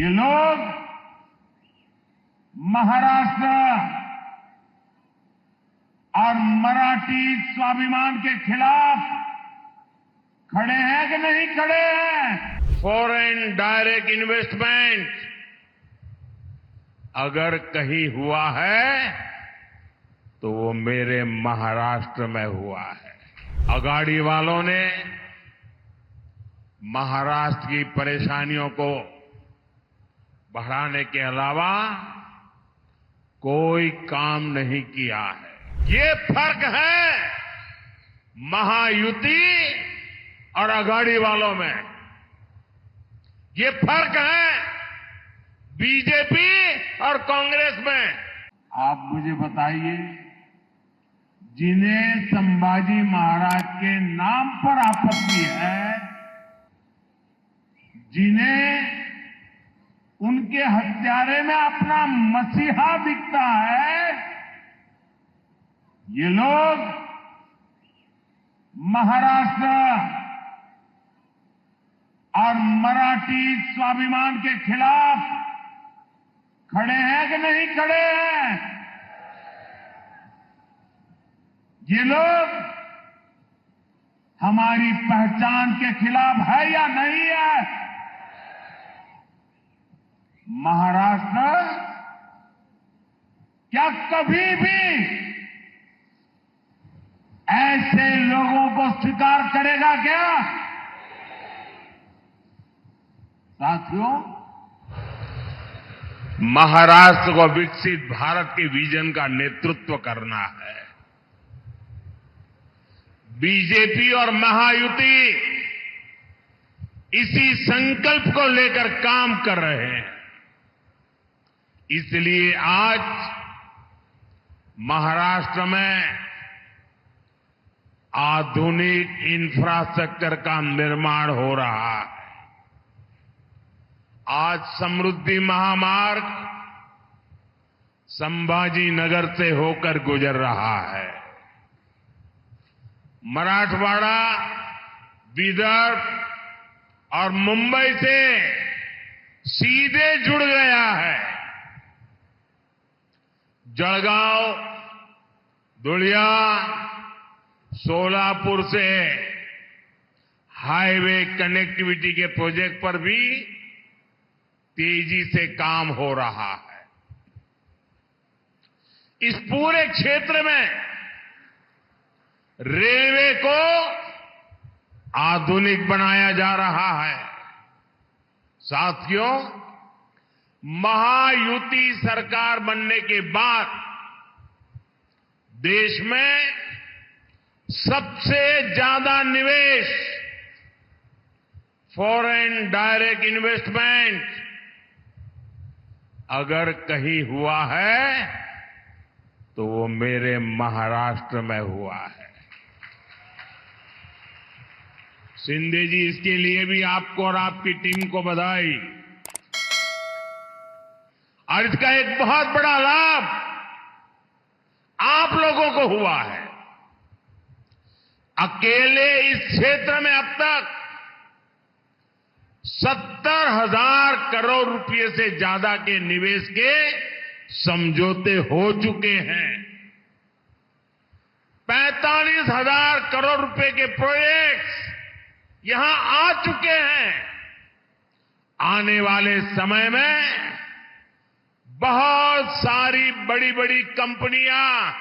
ये लोग महाराष्ट्र और मराठी स्वाभिमान के खिलाफ खड़े हैं कि नहीं खड़े हैं? फॉरेन डायरेक्ट इन्वेस्टमेंट अगर कहीं हुआ है तो वो मेरे महाराष्ट्र में हुआ है। अगाड़ी वालों ने महाराष्ट्र की परेशानियों को बढ़ाने के अलावा कोई काम नहीं किया है। ये फर्क है महायुति और अगाड़ी वालों में। ये फर्क है बीजेपी और कांग्रेस में। आप मुझे बताइए, जिन्हें संभाजी महाराज के नाम पर आपत्ति है, जिन्हें उनके हत्यारे में अपना मसीहा दिखता है, ये लोग महाराष्ट्र और मराठी स्वाभिमान के खिलाफ खड़े हैं कि नहीं खड़े हैं? ये लोग हमारी पहचान के खिलाफ है या नहीं है? महाराष्ट्र क्या कभी भी ऐसे लोगों को स्वीकार करेगा क्या? साथियों, महाराष्ट्र को विकसित भारत के विजन का नेतृत्व करना है। बीजेपी और महायुति इसी संकल्प को लेकर काम कर रहे हैं। इसलिए आज महाराष्ट्र में आधुनिक इंफ्रास्ट्रक्चर का निर्माण हो रहा है। आज समृद्धि महामार्ग संभाजी नगर से होकर गुजर रहा है। मराठवाड़ा, विदर्भ और मुंबई से सीधे जुड़ गया है। जळगांव, धुलिया, सोलापुर से हाईवे कनेक्टिविटी के प्रोजेक्ट पर भी तेजी से काम हो रहा है। इस पूरे क्षेत्र में रेलवे को आधुनिक बनाया जा रहा है। साथियों, महायुति सरकार बनने के बाद देश में सबसे ज्यादा निवेश, फॉरेन डायरेक्ट इन्वेस्टमेंट अगर कहीं हुआ है तो वो मेरे महाराष्ट्र में हुआ है। शिंदे जी, इसके लिए भी आपको और आपकी टीम को बधाई। और इसका एक बहुत बड़ा लाभ आप लोगों को हुआ है। अकेले इस क्षेत्र में अब तक 70,000 करोड़ रुपए से ज्यादा के निवेश के समझौते हो चुके हैं। 45,000 करोड़ रुपए के प्रोजेक्ट्स यहां आ चुके हैं। आने वाले समय में बहुत सारी बड़ी बड़ी कंपनियां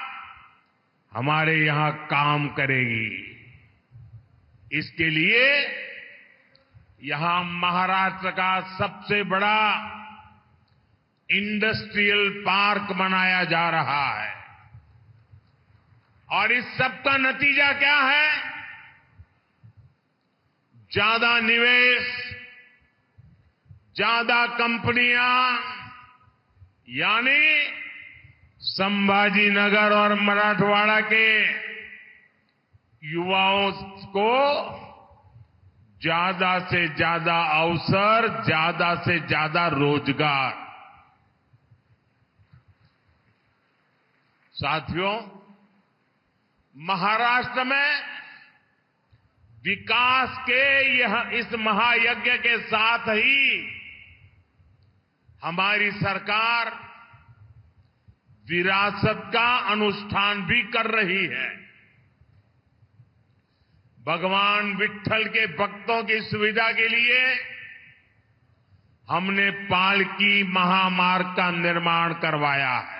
हमारे यहां काम करेगी। इसके लिए यहां महाराष्ट्र का सबसे बड़ा इंडस्ट्रियल पार्क बनाया जा रहा है। और इस सब का नतीजा क्या है? ज्यादा निवेश, ज्यादा कंपनियां, यानी संभाजी नगर और मराठवाड़ा के युवाओं को ज्यादा से ज्यादा अवसर, ज्यादा से ज्यादा रोजगार। साथियों, महाराष्ट्र में विकास के इस महायज्ञ के साथ ही हमारी सरकार विरासत का अनुष्ठान भी कर रही है। भगवान विट्ठल के भक्तों की सुविधा के लिए हमने पालकी महामार्ग का निर्माण करवाया है।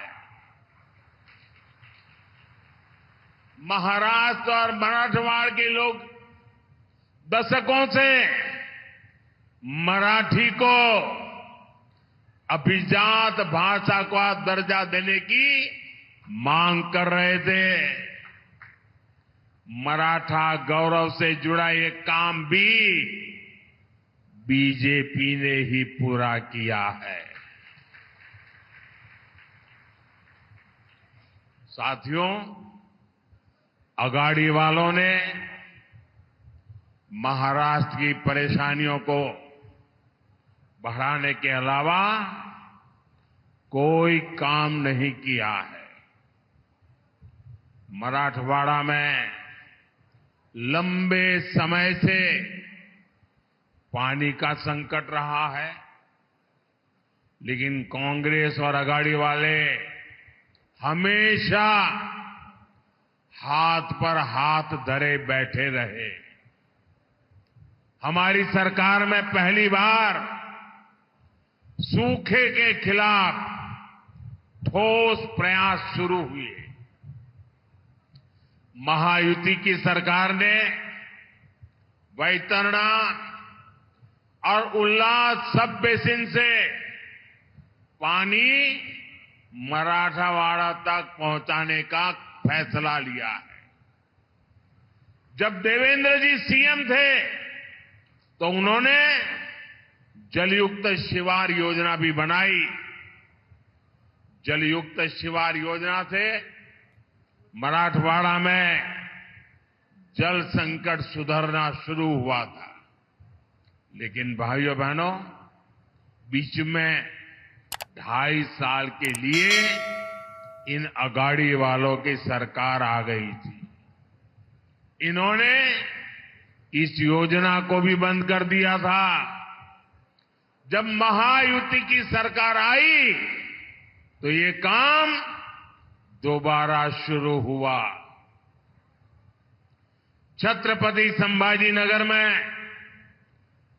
महाराष्ट्र और मराठवाड़ के लोग दशकों से मराठी को अभिजात भाषा का दर्जा देने की मांग कर रहे थे। मराठा गौरव से जुड़ा ये काम भी बीजेपी ने ही पूरा किया है। साथियों, अगाड़ी वालों ने महाराष्ट्र की परेशानियों को बढ़ाने के अलावा कोई काम नहीं किया है। मराठवाड़ा में लंबे समय से पानी का संकट रहा है, लेकिन कांग्रेस और अगाड़ी वाले हमेशा हाथ पर हाथ धरे बैठे रहे। हमारी सरकार में पहली बार सूखे के खिलाफ ठोस प्रयास शुरू हुए। महायुति की सरकार ने वैतरणा और उल्लास सब बेसिन से पानी मराठवाड़ा तक पहुंचाने का फैसला लिया है। जब देवेंद्र जी सीएम थे तो उन्होंने जलयुक्त शिवार योजना भी बनाई। जलयुक्त शिवार योजना से मराठवाड़ा में जल संकट सुधरना शुरू हुआ था, लेकिन भाइयों बहनों, बीच में 2.5 साल के लिए इन अगाड़ी वालों की सरकार आ गई थी। इन्होंने इस योजना को भी बंद कर दिया था। जब महायुति की सरकार आई तो ये काम दोबारा शुरू हुआ। छत्रपति संभाजीनगर में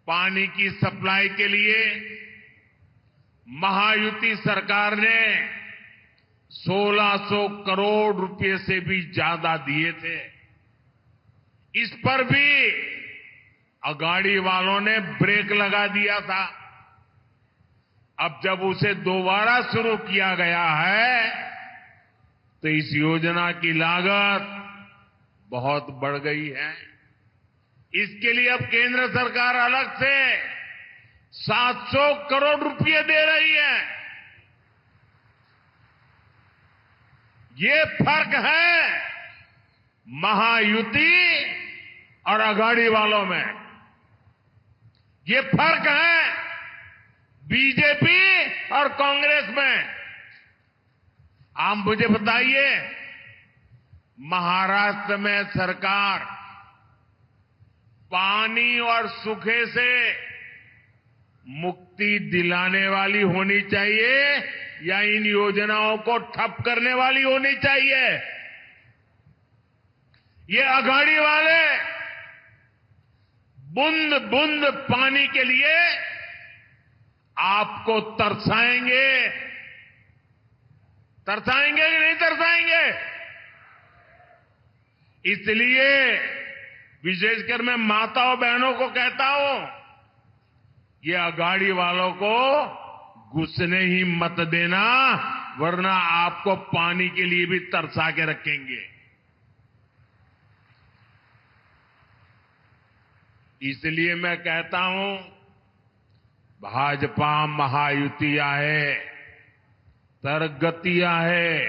पानी की सप्लाई के लिए महायुति सरकार ने 1600 करोड़ रुपए से भी ज्यादा दिए थे। इस पर भी अगाड़ी वालों ने ब्रेक लगा दिया था। अब जब उसे दोबारा शुरू किया गया है तो इस योजना की लागत बहुत बढ़ गई है। इसके लिए अब केंद्र सरकार अलग से 700 करोड़ रुपए दे रही है। ये फर्क है महायुति और अगाड़ी वालों में। ये फर्क है बीजेपी और कांग्रेस में। आप मुझे बताइए, महाराष्ट्र में सरकार पानी और सूखे से मुक्ति दिलाने वाली होनी चाहिए या इन योजनाओं को ठप करने वाली होनी चाहिए? ये अगाड़ी वाले बूंद बूंद पानी के लिए आपको तरसाएंगे। तरसाएंगे कि नहीं तरसाएंगे? इसलिए विशेषकर मैं माताओं बहनों को कहता हूं, ये अगाड़ी वालों को घुसने ही मत देना, वरना आपको पानी के लिए भी तरसा के रखेंगे। इसलिए मैं कहता हूं, भाजपा महायुति आहे तर गती आहे,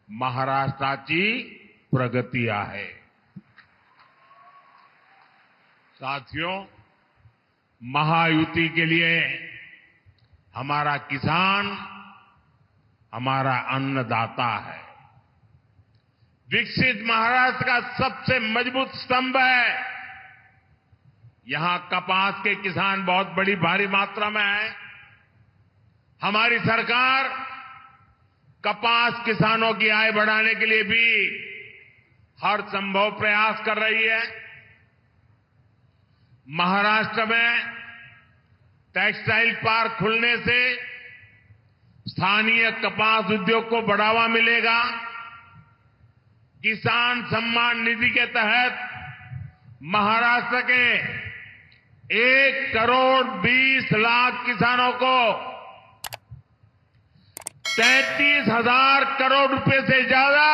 महाराष्ट्राची प्रगती आहे। साथियों, महायुति के लिए हमारा किसान हमारा अन्नदाता है। विकसित महाराष्ट्र का सबसे मजबूत स्तंभ है। यहां कपास के किसान बहुत बड़ी भारी मात्रा में है। हमारी सरकार कपास किसानों की आय बढ़ाने के लिए भी हर संभव प्रयास कर रही है। महाराष्ट्र में टेक्सटाइल पार्क खुलने से स्थानीय कपास उद्योग को बढ़ावा मिलेगा। किसान सम्मान निधि के तहत महाराष्ट्र के 1,20,00,000 किसानों को 33,000 करोड़ रुपए से ज्यादा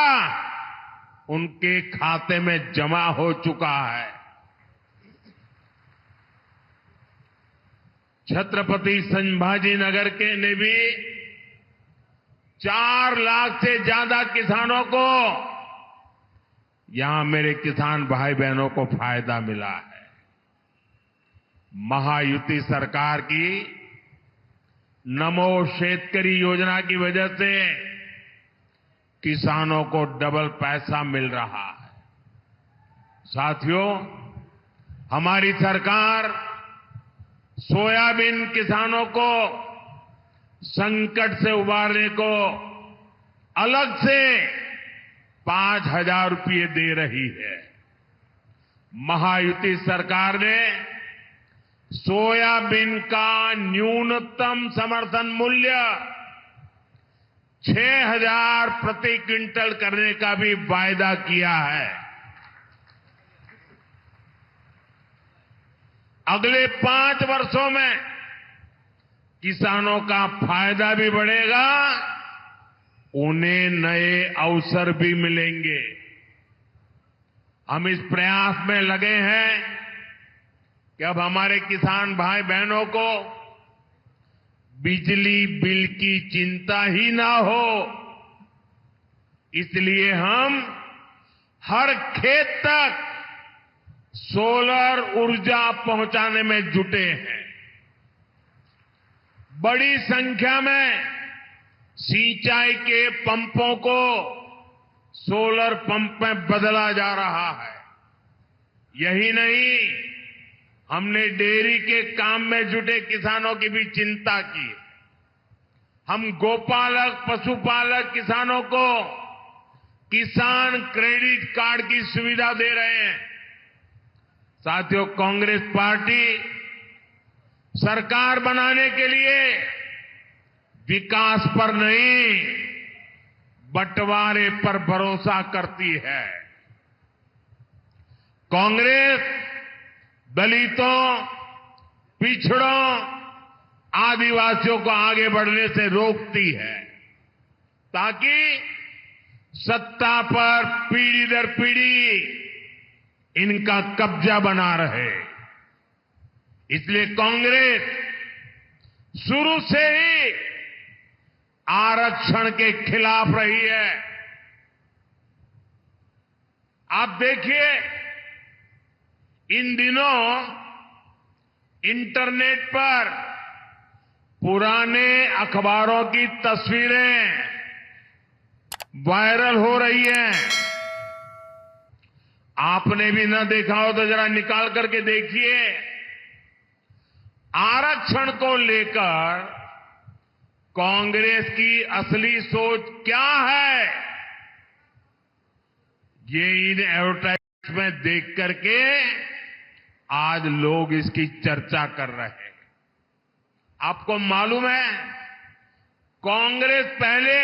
उनके खाते में जमा हो चुका है। छत्रपति संभाजी नगर के ने भी 4 लाख से ज्यादा किसानों को यहां मेरे किसान भाई बहनों को फायदा मिला है। महायुति सरकार की नमो शेतकरी योजना की वजह से किसानों को डबल पैसा मिल रहा है। साथियों, हमारी सरकार सोयाबीन किसानों को संकट से उबारने को अलग से 5,000 रुपये दे रही है। महायुति सरकार ने सोयाबीन का न्यूनतम समर्थन मूल्य 6,000 प्रति क्विंटल करने का भी वायदा किया है। अगले 5 वर्षों में किसानों का फायदा भी बढ़ेगा, उन्हें नए अवसर भी मिलेंगे। हम इस प्रयास में लगे हैं कि अब हमारे किसान भाई बहनों को बिजली बिल की चिंता ही ना हो। इसलिए हम हर खेत तक सोलर ऊर्जा पहुंचाने में जुटे हैं। बड़ी संख्या में सिंचाई के पंपों को सोलर पंप में बदला जा रहा है। यही नहीं, हमने डेयरी के काम में जुटे किसानों की भी चिंता की। हम गोपालक पशुपालक किसानों को किसान क्रेडिट कार्ड की सुविधा दे रहे हैं। साथियों, कांग्रेस पार्टी सरकार बनाने के लिए विकास पर नहीं, बंटवारे पर भरोसा करती है। कांग्रेस दलितों, पिछड़ों, आदिवासियों को आगे बढ़ने से रोकती है, ताकि सत्ता पर पीढ़ी दर पीढ़ी इनका कब्जा बना रहे। इसलिए कांग्रेस शुरू से ही आरक्षण के खिलाफ रही है। आप देखिए, इन दिनों इंटरनेट पर पुराने अखबारों की तस्वीरें वायरल हो रही हैं। आपने भी ना देखा हो तो जरा निकाल करके देखिए। आरक्षण को लेकर कांग्रेस की असली सोच क्या है, ये इन एडवर्टाइजमेंट में देख करके आज लोग इसकी चर्चा कर रहे हैं। आपको मालूम है, कांग्रेस पहले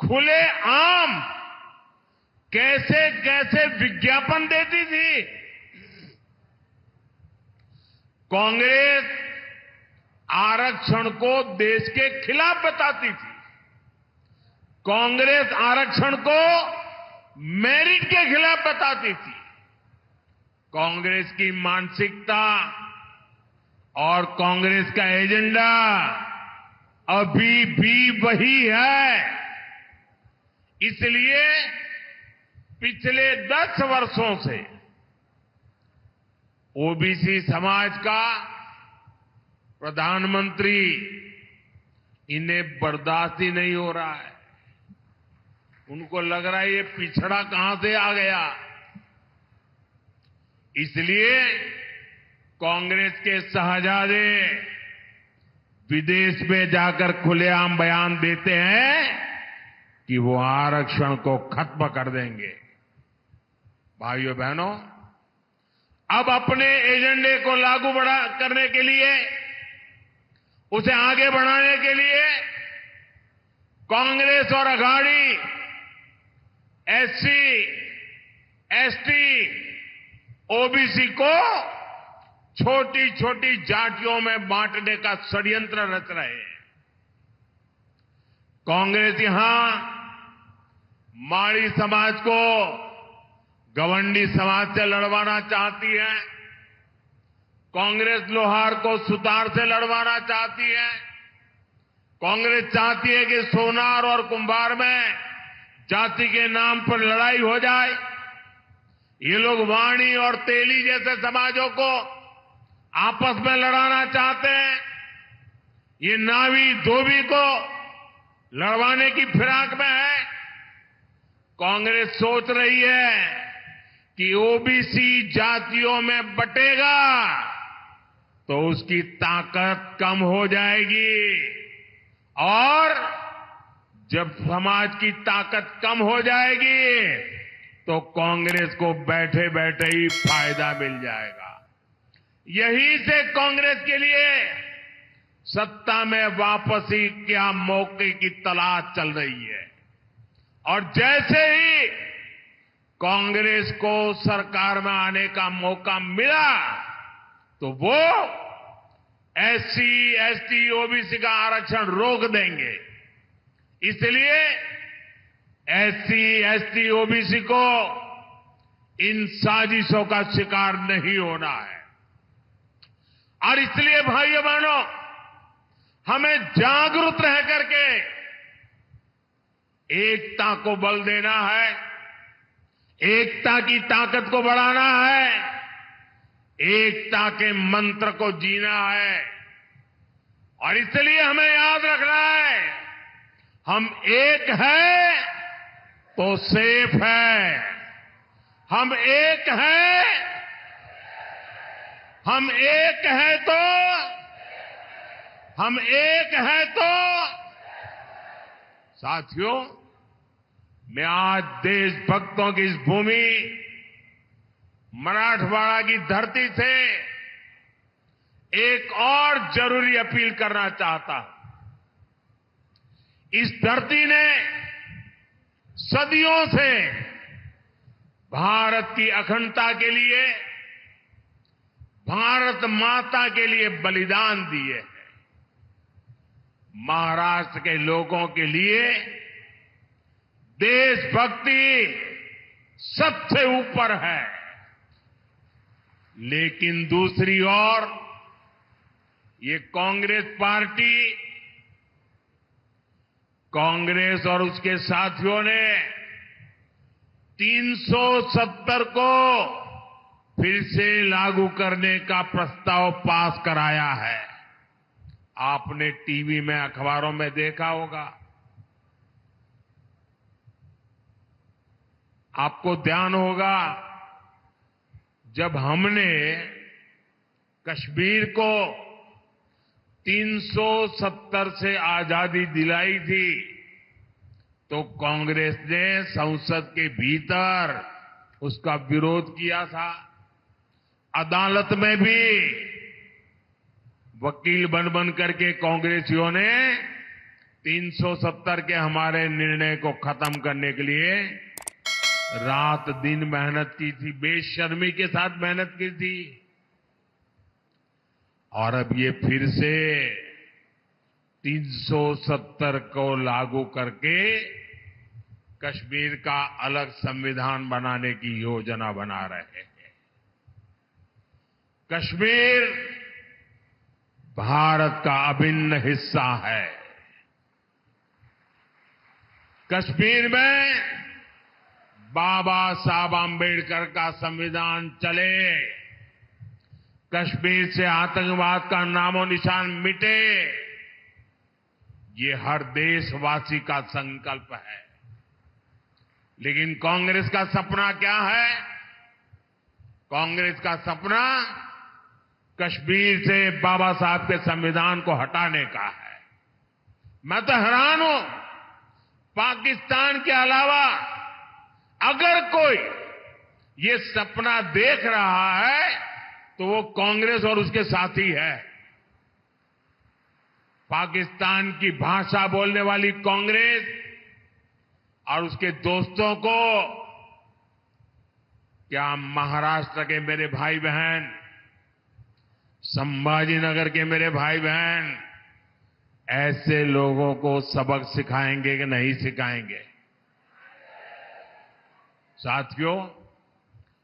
खुले आम कैसे कैसे विज्ञापन देती थी। कांग्रेस आरक्षण को देश के खिलाफ बताती थी। कांग्रेस आरक्षण को मेरिट के खिलाफ बताती थी। कांग्रेस की मानसिकता और कांग्रेस का एजेंडा अभी भी वही है। इसलिए पिछले 10 वर्षों से ओबीसी समाज का प्रधानमंत्री इन्हें बर्दाश्त ही नहीं हो रहा है। उनको लग रहा है ये पिछड़ा कहां से आ गया। इसलिए कांग्रेस के शहजादे विदेश में जाकर खुलेआम बयान देते हैं कि वो आरक्षण को खत्म कर देंगे। भाइयों बहनों, अब अपने एजेंडे को लागू करने के लिए, उसे आगे बढ़ाने के लिए कांग्रेस और अघाड़ी एससी, एसटी, ओबीसी को छोटी छोटी जातियों में बांटने का षड्यंत्र रच रहे हैं। कांग्रेस यहां माड़ी समाज को गवंडी समाज से लड़वाना चाहती है। कांग्रेस लोहार को सुतार से लड़वाना चाहती है। कांग्रेस चाहती है कि सोनार और कुंभार में जाति के नाम पर लड़ाई हो जाए। ये लोग वाणी और तेली जैसे समाजों को आपस में लड़ाना चाहते हैं। ये नावी धोबी को लड़वाने की फिराक में है। कांग्रेस सोच रही है कि ओबीसी जातियों में बटेगा तो उसकी ताकत कम हो जाएगी, और जब समाज की ताकत कम हो जाएगी तो कांग्रेस को बैठे बैठे ही फायदा मिल जाएगा। यही से कांग्रेस के लिए सत्ता में वापसी क्या मौके की तलाश चल रही है। और जैसे ही कांग्रेस को सरकार में आने का मौका मिला तो वो एससी, एसटी, ओबीसी का आरक्षण रोक देंगे। इसलिए एससी, एसटी, ओबीसी को इन साजिशों का शिकार नहीं होना है। और इसलिए भाइयों बहनों, हमें जागरूक रह करके एकता को बल देना है, एकता की ताकत को बढ़ाना है, एकता के मंत्र को जीना है। और इसलिए हमें याद रखना है, हम एक हैं तो सेफ है, हम एक हैं, हम एक हैं तो, हम एक हैं तो। साथियों, मैं आज देशभक्तों की इस भूमि मराठवाड़ा की धरती से एक और जरूरी अपील करना चाहता हूं। इस धरती ने सदियों से भारत की अखंडता के लिए, भारत माता के लिए बलिदान दिए हैं। महाराष्ट्र के लोगों के लिए देशभक्ति सबसे ऊपर है। लेकिन दूसरी ओर ये कांग्रेस पार्टी, कांग्रेस और उसके साथियों ने 370 को फिर से लागू करने का प्रस्ताव पास कराया है। आपने टीवी में, अखबारों में देखा होगा। आपको ध्यान होगा, जब हमने कश्मीर को 370 से आजादी दिलाई थी तो कांग्रेस ने संसद के भीतर उसका विरोध किया था। अदालत में भी वकील बन करके कांग्रेसियों ने 370 के हमारे निर्णय को खत्म करने के लिए रात दिन मेहनत की थी, बेशर्मी के साथ मेहनत की थी। और अब ये फिर से 370 को लागू करके कश्मीर का अलग संविधान बनाने की योजना बना रहे हैं। कश्मीर भारत का अभिन्न हिस्सा है। कश्मीर में बाबा साहब आंबेडकर का संविधान चले, कश्मीर से आतंकवाद का नामो निशान मिटे, ये हर देशवासी का संकल्प है। लेकिन कांग्रेस का सपना क्या है? कांग्रेस का सपना कश्मीर से बाबा साहब के संविधान को हटाने का है। मैं तो हैरान हूं, पाकिस्तान के अलावा अगर कोई ये सपना देख रहा है तो वो कांग्रेस और उसके साथी है। पाकिस्तान की भाषा बोलने वाली कांग्रेस और उसके दोस्तों को क्या महाराष्ट्र के मेरे भाई बहन, संभाजीनगर के मेरे भाई बहन ऐसे लोगों को सबक सिखाएंगे कि नहीं सिखाएंगे? साथियों,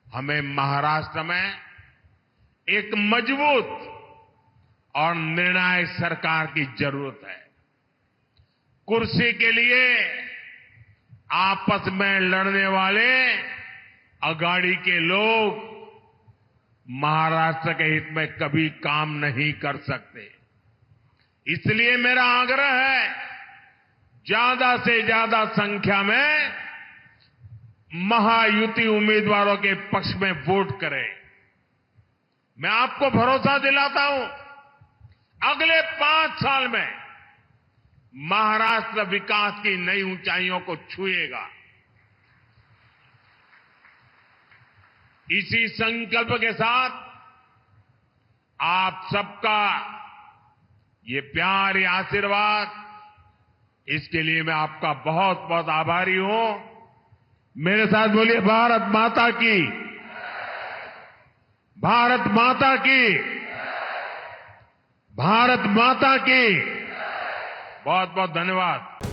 हमें महाराष्ट्र में एक मजबूत और निर्णायक सरकार की जरूरत है। कुर्सी के लिए आपस में लड़ने वाले अगाड़ी के लोग महाराष्ट्र के हित में कभी काम नहीं कर सकते। इसलिए मेरा आग्रह है, ज्यादा से ज्यादा संख्या में महायुति उम्मीदवारों के पक्ष में वोट करें। मैं आपको भरोसा दिलाता हूं, अगले 5 साल में महाराष्ट्र विकास की नई ऊंचाइयों को छुएगा। इसी संकल्प के साथ आप सबका ये प्यार, ये आशीर्वाद, इसके लिए मैं आपका बहुत बहुत आभारी हूं। मेरे साथ बोलिए, भारत माता की, भारत माता की, भारत माता की। बहुत बहुत धन्यवाद।